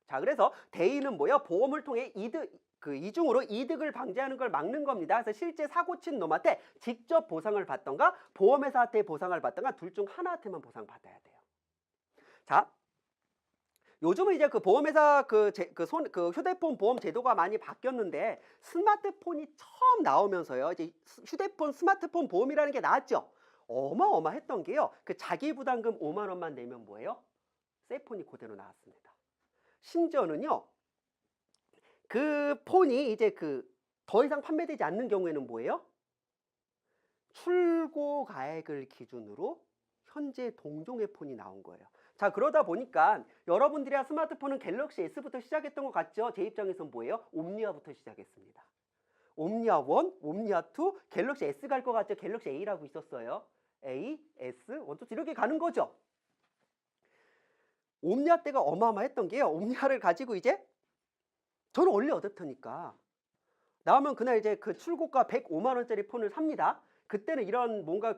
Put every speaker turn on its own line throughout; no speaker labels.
자, 그래서 대의는 뭐예요? 보험을 통해 이중으로 이득을 방지하는 걸 막는 겁니다. 그래서 실제 사고 친 놈한테 직접 보상을 받던가 보험회사한테 보상을 받던가 둘 중 하나한테만 보상받아야 돼요. 자, 요즘은 이제 그 보험회사 그 휴대폰 보험 제도가 많이 바뀌었는데 스마트폰이 처음 나오면서요. 이제 스마트폰 보험이라는 게 나왔죠. 어마어마했던 게요. 그 자기 부담금 5만 원만 내면 뭐예요? 새 폰이 그대로 나왔습니다. 심지어는요. 그 폰이 이제 더 이상 판매되지 않는 경우에는 뭐예요? 출고 가액을 기준으로 현재 동종의 폰이 나온 거예요. 자, 그러다 보니까 여러분들이야 스마트폰은 갤럭시 S부터 시작했던 것 같죠? 제 입장에서는 뭐예요? 옴니아부터 시작했습니다. 옴니아 1, 옴니아 2, 갤럭시 S 갈 것 같죠? 갤럭시 A라고 있었어요. A, S, 1, 2, 3 이렇게 가는 거죠. 옴니아 때가 어마어마했던 게요. 옴니아를 가지고 이제 저는 원래 어댑터니까 나오면 그날 이제 그 출고가 105만 원짜리 폰을 삽니다. 그때는 이런 뭔가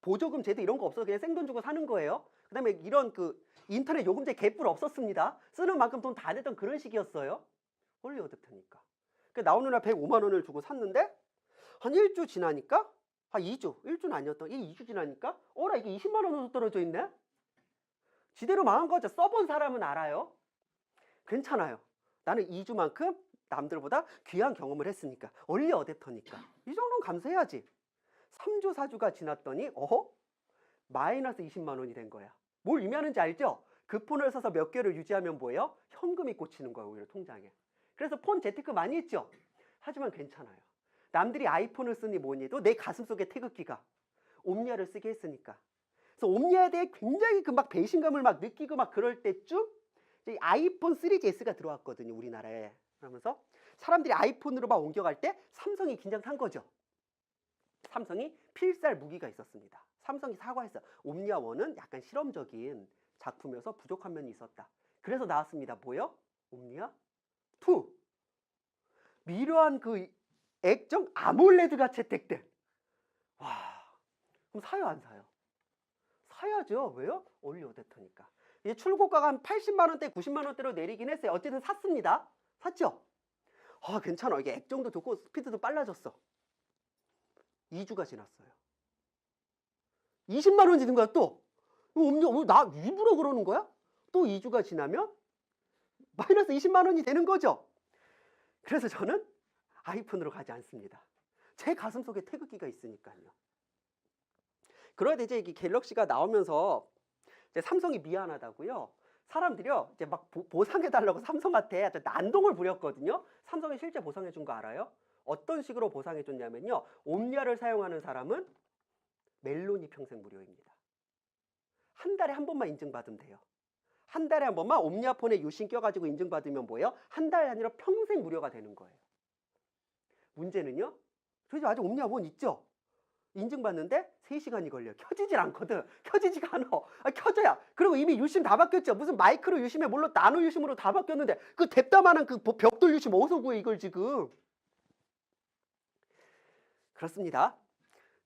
보조금 제도 이런 거 없어서 그냥 생돈 주고 사는 거예요. 그 다음에 이런 인터넷 요금제 개뿔 없었습니다. 쓰는 만큼 돈 다 내던 그런 시기였어요. 원래 어댑터니까. 나오는 날 105만 원을 주고 샀는데 한 1주 지나니까 2주, 1주는 아니었던 2주 지나니까 나 이게 20만 원으로 떨어져 있네? 지대로 망한 거죠. 써본 사람은 알아요. 괜찮아요. 나는 2주만큼 남들보다 귀한 경험을 했으니까. 원리 어댑터니까. 이 정도는 감수해야지. 3주, 4주가 지났더니 마이너스 20만 원이 된 거야. 뭘 의미하는지 알죠? 그 폰을 사서 몇 개를 유지하면 뭐예요? 현금이 꽂히는 거예요. 오히려 통장에. 그래서 폰 재테크 많이 했죠? 하지만 괜찮아요. 남들이 아이폰을 쓰니 뭐니 해도 내 가슴속에 태극기가 옴니아를 쓰게 했으니까. 그래서 옴니아에 대해 굉장히 막 배신감을 막 느끼고 막 그럴 때쯤 이제 아이폰 3GS가 들어왔거든요. 우리나라에. 그러면서 사람들이 아이폰으로 막 옮겨갈 때 삼성이 긴장 산 거죠. 삼성이 필살 무기가 있었습니다. 삼성이 사과했어요. 옴니아 1은 약간 실험적인 작품이어서 부족한 면이 있었다. 그래서 나왔습니다. 뭐요? 옴니아 2. 미려한 액정 아몰레드가 채택된. 와, 그럼 사요 안 사요? 사야죠. 왜요? 원리 어댑터니까. 이제 출고가가 한 80만 원대, 90만 원대로 내리긴 했어요. 어쨌든 샀습니다. 샀죠? 괜찮아. 이게 액정도 좋고 스피드도 빨라졌어. 2주가 지났어요. 20만 원 지는 거야 또. 나 일부러 그러는 거야? 또 2주가 지나면 마이너스 20만 원이 되는 거죠. 그래서 저는 아이폰으로 가지 않습니다. 제 가슴속에 태극기가 있으니까요. 그러다 이제 갤럭시가 나오면서 이제 삼성이 미안하다고요. 사람들이요 이제 막 보상해달라고 삼성한테 난동을 부렸거든요. 삼성이 실제 보상해 준 거 알아요? 어떤 식으로 보상해 줬냐면요. 옴니아를 사용하는 사람은 멜론이 평생 무료입니다. 한 달에 한 번만 인증받으면 돼요. 한 달에 한 번만 옴니아폰에 유심 껴가지고 인증받으면 뭐예요? 한 달이 아니라 평생 무료가 되는 거예요. 문제는요. 저희 집 아직 옴니아 1 있죠? 인증받는데 3시간이 걸려. 켜지질 않거든. 켜지지가 않아. 켜져야. 그리고 이미 유심 다 바뀌었죠. 무슨 마이크로 유심에 물론 나노 유심으로 다 바뀌었는데 그 뎁다만한 벽돌 유심 어디서 구해 이걸 지금. 그렇습니다.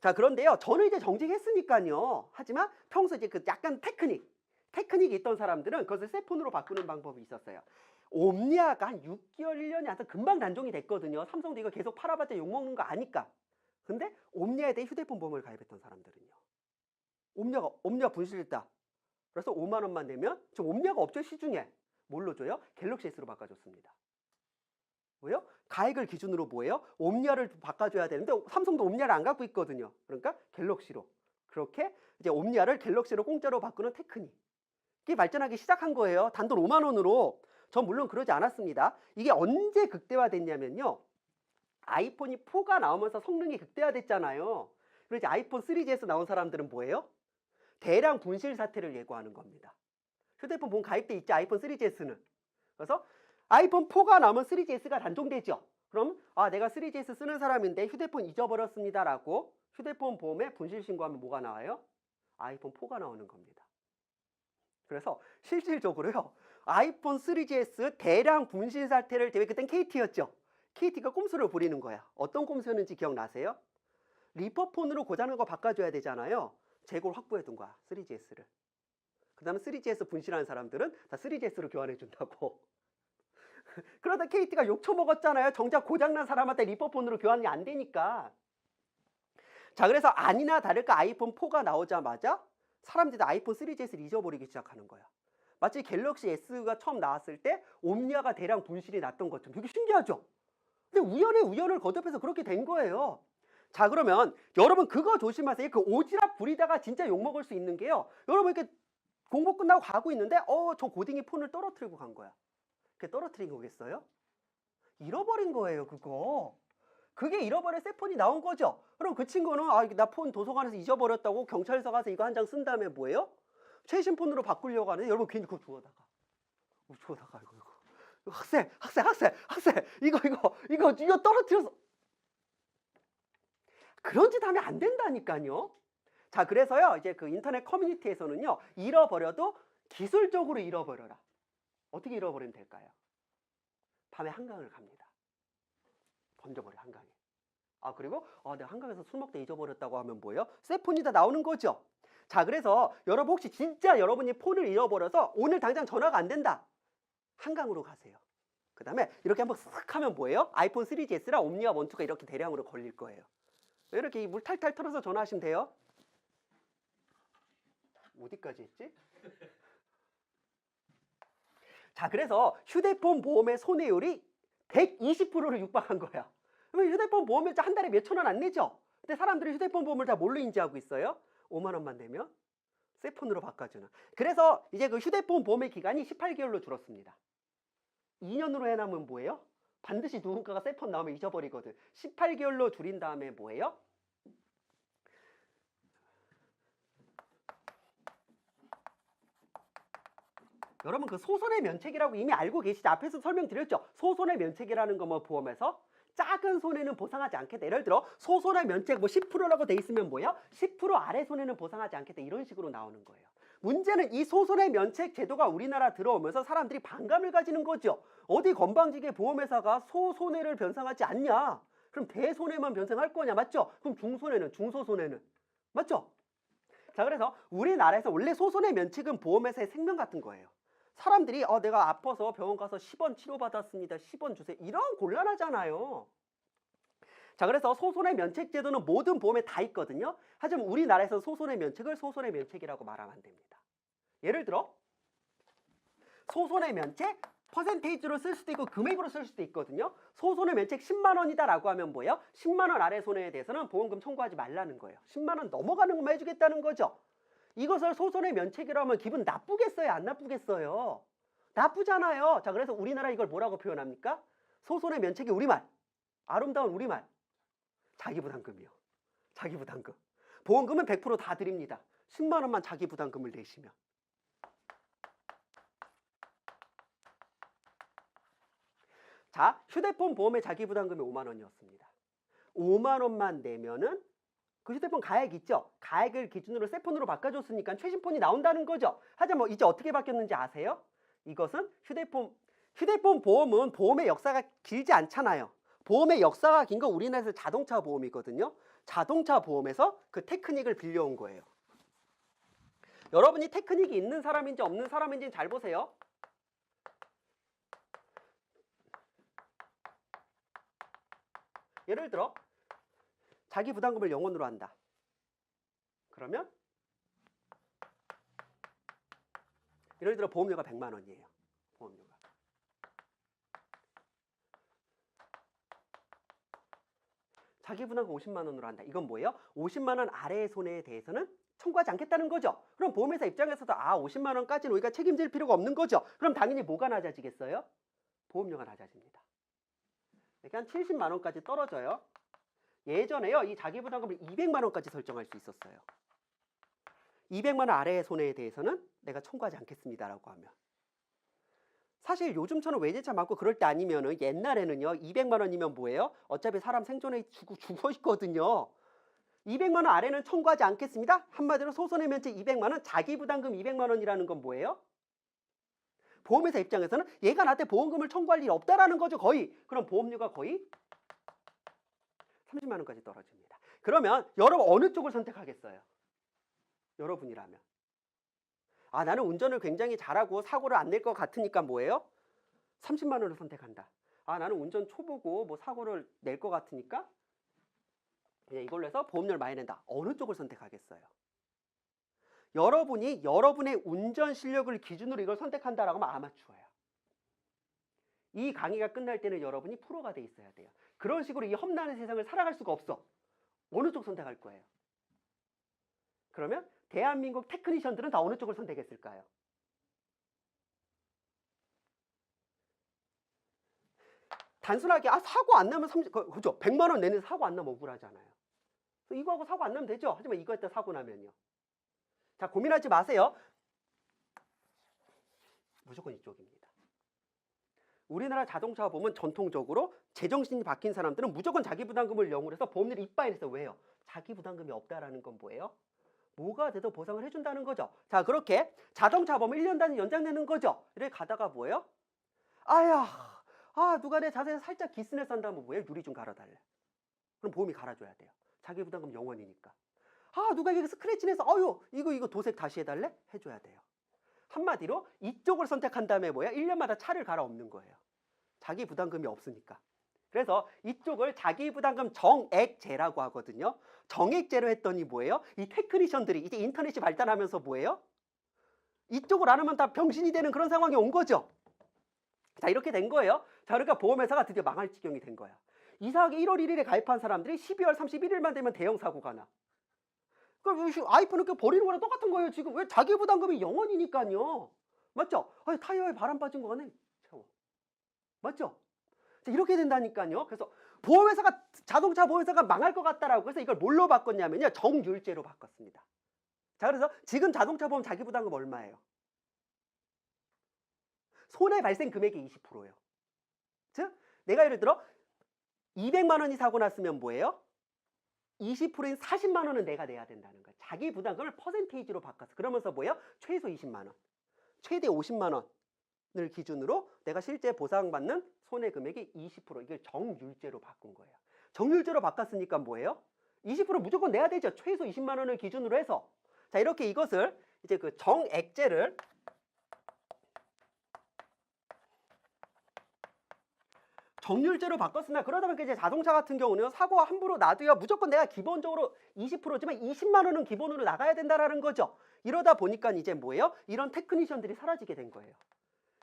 자, 그런데요. 저는 이제 정직했으니까요. 하지만 평소 이제 약간 테크닉이 있던 사람들은 그것을 새 폰으로 바꾸는 방법이 있었어요. 옴니아가 한 6개월, 1년이 안 돼서 금방 단종이 됐거든요. 삼성도 이거 계속 팔아봤자 욕먹는 거 아니까. 근데 옴니아에 대해 휴대폰 보험을 가입했던 사람들은요. 옴니아 분실했다. 그래서 5만 원만 내면 지금 옴니아가 업체 시중에 뭘로 줘요? 갤럭시 S로 바꿔줬습니다. 왜요? 가액을 기준으로 뭐예요? 옴니아를 바꿔줘야 되는데 삼성도 옴니아를 안 갖고 있거든요. 그러니까 갤럭시로. 그렇게 이제 옴니아를 갤럭시로 공짜로 바꾸는 테크닉이 발전하기 시작한 거예요. 단돈 5만 원으로. 전 물론 그러지 않았습니다. 이게 언제 극대화됐냐면요. 아이폰이 4가 나오면서 성능이 극대화됐잖아요. 그래서 이제 아이폰 3GS 나온 사람들은 뭐예요? 대량 분실 사태를 예고하는 겁니다. 휴대폰 보험 가입돼 있죠. 아이폰 3GS는. 그래서 아이폰 4가 나오면 3GS가 단종되죠. 그럼 내가 3GS 쓰는 사람인데 휴대폰 잊어버렸습니다라고 휴대폰 보험에 분실 신고하면 뭐가 나와요? 아이폰 4가 나오는 겁니다. 그래서 실질적으로요. 아이폰 3GS 대량 분실 사태를 그땐 KT였죠. KT가 꼼수를 부리는 거야. 어떤 꼼수였는지 기억나세요? 리퍼폰으로 고장난 거 바꿔줘야 되잖아요. 재고를 확보해 둔 거야. 3GS를. 그 다음에 3GS 분실하는 사람들은 다 3GS로 교환해 준다고. 그러다 KT가 욕 처먹었잖아요. 정작 고장난 사람한테 리퍼폰으로 교환이 안 되니까. 자, 그래서 아니나 다를까 아이폰 4가 나오자마자 사람들이 아이폰 3GS를 잊어버리기 시작하는 거야. 마치 갤럭시 S가 처음 나왔을 때 옴니아가 대량 분실이 났던 것처럼. 되게 신기하죠? 근데 우연에 우연을 거듭해서 그렇게 된 거예요. 자, 그러면 여러분 그거 조심하세요. 그 오지랖 부리다가 진짜 욕먹을 수 있는 게요. 여러분 이렇게 공부 끝나고 가고 있는데 저 고딩이 폰을 떨어뜨리고 간 거야. 그게 떨어뜨린 거겠어요? 잃어버린 거예요, 그거. 그게 잃어버린 새 폰이 나온 거죠. 그럼 그 친구는 나 폰 도서관에서 잊어버렸다고 경찰서 가서 이거 한 장 쓴 다음에 뭐예요? 최신 폰으로 바꾸려고 하는데 여러분 괜히 그거 주워다가 이거 학생 이거 떨어뜨려서 그런 짓 하면 안 된다니까요. 자, 그래서요 이제 그 인터넷 커뮤니티에서는요 잃어버려도 기술적으로 잃어버려라. 어떻게 잃어버리면 될까요? 밤에 한강을 갑니다. 던져버려, 한강에. 그리고 내가 한강에서 술 먹다 잊어버렸다고 하면 뭐예요? 새 폰이 다 나오는 거죠. 자, 그래서 여러분 혹시 진짜 여러분이 폰을 잃어버려서 오늘 당장 전화가 안 된다. 한강으로 가세요. 그 다음에 이렇게 한번 쓱 하면 뭐예요? 아이폰 3GS랑 옴니아 1, 2가 이렇게 대량으로 걸릴 거예요. 이렇게 물 탈탈 털어서 전화하시면 돼요. 어디까지 했지? 자, 그래서 휴대폰 보험의 손해율이 120%를 육박한 거야. 그러면 휴대폰 보험을 한 달에 몇천 원 안 내죠? 근데 사람들이 휴대폰 보험을 다 뭘로 인지하고 있어요? 5만 원만 내면 새 폰으로 바꿔주는. 그래서 이제 그 휴대폰 보험의 기간이 18개월로 줄었습니다. 2년으로 해놓으면 뭐예요? 반드시 누군가가 새 폰 나오면 잊어버리거든. 18개월로 줄인 다음에 뭐예요? 여러분 그 소손해 면책이라고 이미 알고 계시죠? 앞에서 설명드렸죠? 소손해 면책이라는 거 뭐 보험에서 작은 손해는 보상하지 않겠다. 예를 들어 소손해 면책 뭐 10%라고 돼 있으면 뭐예요? 10% 아래 손해는 보상하지 않겠다. 이런 식으로 나오는 거예요. 문제는 이 소손해 면책 제도가 우리나라 들어오면서 사람들이 반감을 가지는 거죠. 어디 건방지게 보험회사가 소손해를 변상하지 않냐? 그럼 대손해만 변상할 거냐? 맞죠? 그럼 중손해는? 중소손해는? 맞죠? 자, 그래서 우리나라에서 원래 소손해 면책은 보험회사의 생명 같은 거예요. 사람들이 내가 아파서 병원 가서 10원 치료받았습니다. 10원 주세요. 이런 곤란하잖아요. 자, 그래서 소손해 면책 제도는 모든 보험에 다 있거든요. 하지만 우리나라에서 소손해 면책을 소손해 면책이라고 말하면 안 됩니다. 예를 들어 소손해 면책 퍼센테이지로 쓸 수도 있고 금액으로 쓸 수도 있거든요. 소손해 면책 10만 원이다 라고 하면 뭐예요? 10만 원 아래 손해에 대해서는 보험금 청구하지 말라는 거예요. 10만 원 넘어가는 것만 해주겠다는 거죠. 이것을 소손해 면책이라고 하면 기분 나쁘겠어요? 안 나쁘겠어요? 나쁘잖아요. 자, 그래서 우리나라 이걸 뭐라고 표현합니까? 소손해 면책이 우리말, 아름다운 우리말, 자기부담금이요. 자기부담금. 보험금은 100% 다 드립니다. 10만 원만 자기부담금을 내시면. 자, 휴대폰 보험의 자기부담금이 5만 원이었습니다. 5만 원만 내면은 그 휴대폰 가액 있죠? 가액을 기준으로 새 폰으로 바꿔줬으니까 최신 폰이 나온다는 거죠. 하지만 뭐 이제 어떻게 바뀌었는지 아세요? 이것은 휴대폰 보험은 보험의 역사가 길지 않잖아요. 보험의 역사가 긴 건 우리나라에서 자동차 보험이거든요. 자동차 보험에서 그 테크닉을 빌려온 거예요. 여러분이 테크닉이 있는 사람인지 없는 사람인지 잘 보세요. 예를 들어 자기 부담금을 0원으로 한다. 그러면 예를 들어 보험료가 100만 원이에요. 보험료가. 자기 부담금 50만 원으로 한다. 이건 뭐예요? 50만 원 아래의 손해에 대해서는 청구하지 않겠다는 거죠. 그럼 보험회사 입장에서도 50만 원까지는 우리가 책임질 필요가 없는 거죠. 그럼 당연히 뭐가 낮아지겠어요? 보험료가 낮아집니다. 그러니까 한 70만 원까지 떨어져요. 예전에요, 이 자기부담금을 200만 원까지 설정할 수 있었어요. 200만 원 아래의 손해에 대해서는 내가 청구하지 않겠습니다라고 하면. 사실 요즘처럼 외제차 많고 그럴 때 아니면은 옛날에는요, 200만 원이면 뭐예요? 어차피 사람 생존에 죽어 있거든요. 200만 원 아래는 청구하지 않겠습니다. 한마디로 소손해 면책 200만 원, 자기부담금 200만 원이라는 건 뭐예요? 보험회사 입장에서는 얘가 나한테 보험금을 청구할 일이 없다라는 거죠, 거의. 그럼 보험료가 거의 30만 원까지 떨어집니다. 그러면 여러분 어느 쪽을 선택하겠어요? 여러분이라면. 나는 운전을 굉장히 잘하고 사고를 안 낼 것 같으니까 뭐예요? 30만 원을 선택한다. 아, 나는 운전 초보고 뭐 사고를 낼 것 같으니까 이걸로 해서 보험료를 많이 낸다. 어느 쪽을 선택하겠어요? 여러분이 여러분의 운전 실력을 기준으로 이걸 선택한다라고 하면 아마추어야. 이 강의가 끝날 때는 여러분이 프로가 돼 있어야 돼요. 그런 식으로 이 험난한 세상을 살아갈 수가 없어. 어느 쪽 선택할 거예요? 그러면 대한민국 테크니션들은 다 어느 쪽을 선택했을까요? 단순하게 사고 안 나면 그죠? 100만 원 내는 사고 안 나면 억울하잖아요. 이거하고 사고 안 나면 되죠. 하지만 이거 했다 사고 나면요. 자, 고민하지 마세요. 무조건 이쪽입니다. 우리나라 자동차 보면 전통적으로 제정신이 박힌 사람들은 무조건 자기부담금을 0으로 해서 보험료를 이빠이해서 왜요? 자기부담금이 없다라는 건 뭐예요? 뭐가 돼도 보상을 해준다는 거죠. 자, 그렇게 자동차 보험 1년 단위 연장되는 거죠. 이렇게 가다가 뭐예요? 누가 내 자세히 살짝 기스내 산다면 뭐예요? 유리 좀 갈아달래. 그럼 보험이 갈아줘야 돼요. 자기부담금 0원이니까. 누가 이게 스크래치 내서 이거 도색 다시 해달래? 해줘야 돼요. 한마디로 이쪽을 선택한 다음에 뭐야? 1년마다 차를 갈아엎는 거예요. 자기 부담금이 없으니까. 그래서 이쪽을 자기 부담금 정액제라고 하거든요. 정액제로 했더니 뭐예요? 이 테크니션들이 이제 인터넷이 발달하면서 뭐예요? 이쪽을 안 하면 다 병신이 되는 그런 상황이 온 거죠. 자, 이렇게 된 거예요. 자, 그러니까 보험회사가 드디어 망할 지경이 된 거야. 이상하게 1월 1일에 가입한 사람들이 12월 31일만 되면 대형 사고가 나. 그럼 아이폰을 버리는 거랑 똑같은 거예요. 지금 왜 자기 부담금이 0원이니까요. 맞죠? 타이어에 바람 빠진 거 안에 채워. 맞죠? 자, 이렇게 된다니까요. 그래서 자동차 보험회사가 망할 것 같다라고 해서 이걸 뭘로 바꿨냐면요. 정률제로 바꿨습니다. 자, 그래서 지금 자동차 보험 자기 부담금 얼마예요? 손해 발생 금액이 20%예요. 즉, 내가 예를 들어 200만 원이 사고 났으면 뭐예요? 20%인 40만 원은 내가 내야 된다는 거예요. 자기 부담금을 퍼센테이지로 바꿨어. 그러면서 뭐예요? 최소 20만 원, 최대 50만 원을 기준으로 내가 실제 보상받는 손해 금액이 20%. 이걸 정률제로 바꾼 거예요. 정률제로 바꿨으니까 뭐예요? 20% 무조건 내야 되죠. 최소 20만 원을 기준으로 해서. 자, 이렇게 이것을 이제 그 정액제를 정률제로 바꿨으나 그러다 보니까 이제 자동차 같은 경우는 사고가 함부로 놔도야 무조건 내가 기본적으로 20%지만 20만 원은 기본으로 나가야 된다라는 거죠. 이러다 보니까 이제 뭐예요? 이런 테크니션들이 사라지게 된 거예요.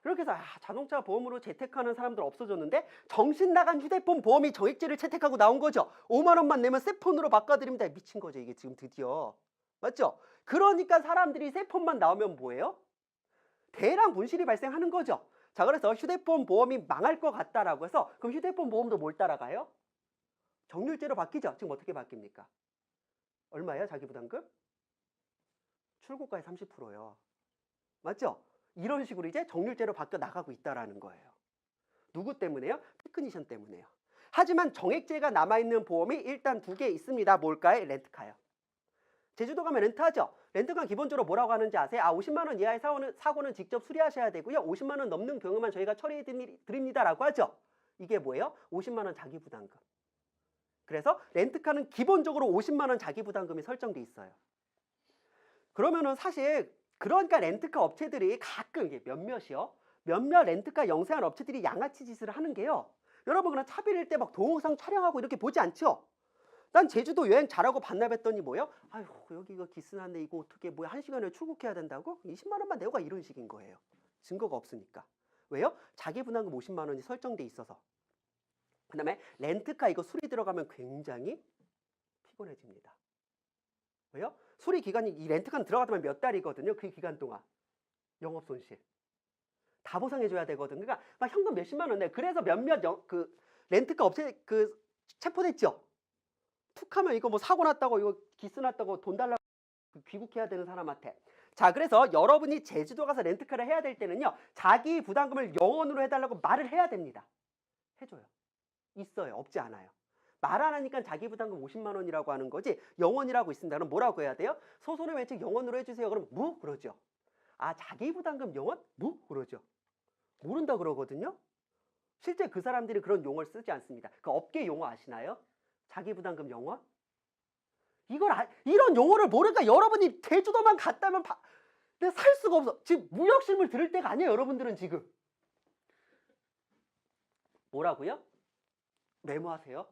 그렇게 해서 자동차 보험으로 재택하는 사람들 없어졌는데 정신 나간 휴대폰 보험이 정액제를 채택하고 나온 거죠. 5만 원만 내면 새 폰으로 바꿔드립니다. 미친 거죠, 이게 지금 드디어. 맞죠? 그러니까 사람들이 새 폰만 나오면 뭐예요? 대량 분실이 발생하는 거죠. 자, 그래서 휴대폰 보험이 망할 것 같다라고 해서 그럼 휴대폰 보험도 뭘 따라가요? 정률제로 바뀌죠. 지금 어떻게 바뀝니까? 얼마예요? 자기 부담금? 출고가의 30%요. 맞죠? 이런 식으로 이제 정률제로 바뀌어 나가고 있다라는 거예요. 누구 때문에요? 테크니션 때문에요. 하지만 정액제가 남아있는 보험이 일단 2개 있습니다. 뭘까요? 렌트카요. 제주도 가면 렌트하죠. 렌트카 기본적으로 뭐라고 하는지 아세요? 50만 원 이하의 사고는 직접 수리하셔야 되고요. 50만 원 넘는 경우만 저희가 처리해 드립니다라고 하죠. 이게 뭐예요? 50만 원 자기 부담금. 그래서 렌트카는 기본적으로 50만 원 자기 부담금이 설정돼 있어요. 그러면은 사실 그러니까 렌트카 업체들이 가끔 이게 몇몇 렌트카 영세한 업체들이 양아치 짓을 하는 게요. 여러분 그냥 차 빌릴 때 막 동영상 촬영하고 이렇게 보지 않죠? 난 제주도 여행 잘하고 반납했더니 뭐예요? 여기 이거 기스났네. 이거 어떻게 뭐야? 1시간에 출국해야 된다고? 20만 원만 내고 가 이런 식인 거예요. 증거가 없으니까. 왜요? 자기 부담금 50만 원이 설정돼 있어서. 그 다음에 렌트카 이거 수리 들어가면 굉장히 피곤해집니다. 왜요? 수리 기간이 이 렌트카는 들어가면 몇 달이거든요. 그 기간 동안. 영업 손실. 다 보상해줘야 되거든요. 그러니까 막 현금 몇십만 원 내. 그래서 몇몇 렌트카 업체 체포됐죠. 툭 하면 이거 뭐 사고 났다고 이거 기스 났다고 돈 달라고 귀국해야 되는 사람한테. 자, 그래서 여러분이 제주도 가서 렌트카를 해야 될 때는요. 자기 부담금을 0원으로 해달라고 말을 해야 됩니다. 해줘요. 있어요. 없지 않아요. 말 안 하니까 자기 부담금 50만 원이라고 하는 거지 0원이라고 있습니다. 그럼 뭐라고 해야 돼요? 소손의 면책 0원으로 해주세요. 그럼 무? 그러죠. 자기 부담금 0원? 무? 그러죠. 모른다 그러거든요. 실제 그 사람들이 그런 용어를 쓰지 않습니다. 그 업계 용어 아시나요? 자기 부담금 0원? 이런 용어를 모르니까 여러분이 제주도만 갔다면 내가 살 수가 없어. 지금 무역실물 들을 때가 아니에요. 여러분들은 지금. 뭐라고요? 메모하세요.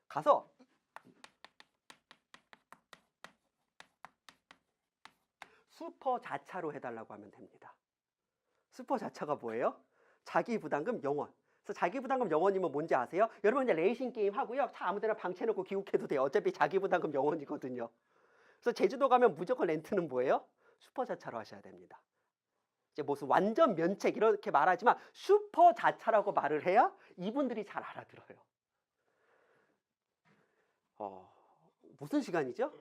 가서 슈퍼 자차로 해달라고 하면 됩니다. 슈퍼 자차가 뭐예요? 자기 부담금 0원. 그래서 자기 부담금 0원이면 뭔지 아세요? 여러분 이제 레이싱 게임 하고요. 차 아무데나 방치해놓고 귀국해도 돼요. 어차피 자기 부담금 0원이거든요. 그래서 제주도 가면 무조건 렌트는 뭐예요? 슈퍼 자차로 하셔야 됩니다. 이제 무슨 완전 면책 이렇게 말하지만 슈퍼 자차라고 말을 해야 이분들이 잘 알아들어요. 무슨 시간이죠?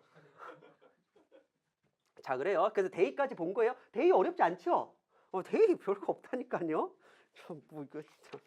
자, 그래요. 그래서 데이까지 본 거예요. 데이 어렵지 않죠? 데이 별거 없다니까요. 참, 뭐 이거 진짜.